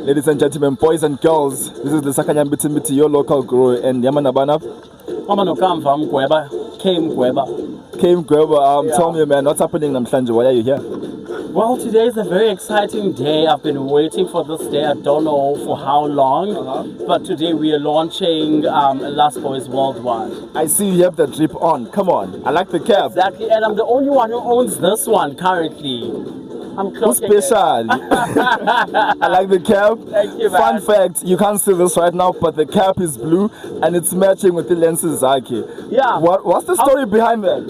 Ladies and gentlemen, boys and girls, this is the Sakanya Mbiti, your local guru, and Yamanabana. Came Gweba. Tell me, man, what's happening in Namhlanje? Why are you here? Well, today is a very exciting day. I've been waiting for this day. I don't know for how long, but today we are launching Last Boys Worldwide. I see you have the drip on. Come on, I like the cap. Exactly, and I'm the only one who owns this one currently. I'm Who's special? I like the cap. Thank you, man. Fun fact, you can't see this right now, but the cap is blue and it's matching with the lenses, Zaki. Yeah. What's the story behind that?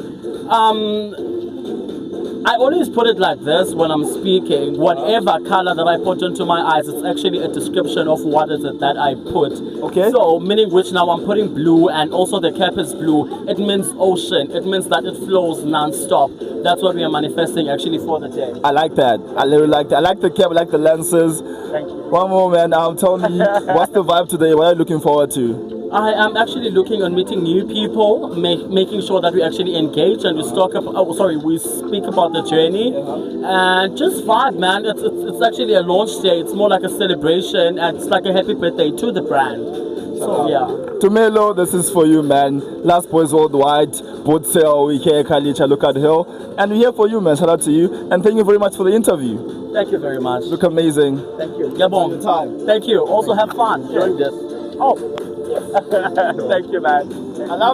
I always put it like this when I'm speaking. Whatever color that I put into my eyes, it's actually a description of what is it that I put. Okay. So, meaning which now I'm putting blue, and also the cap is blue. It means ocean. It means that it flows non-stop. That's what we are manifesting actually for the day. I like that. I really like that. I like the cap, I like the lenses. Thank you. One more, man. Tell me, what's the vibe today? What are you looking forward to? I am actually looking on meeting new people, making sure that we actually engage and we we speak about the journey, and just vibe, man. It's actually a launch day. It's more like a celebration, and it's like a happy birthday to the brand. So yeah. Tumelo, this is for you, man. Last Boys Worldwide, both sale, we here, Kalicha, look at Hill, and we're here for you, man. Shout out to you, and thank you very much for the interview. Thank you very much. Look amazing. Thank you. Gabon. Time. Thank you. Also have fun during this. Oh. Thank you, man. I love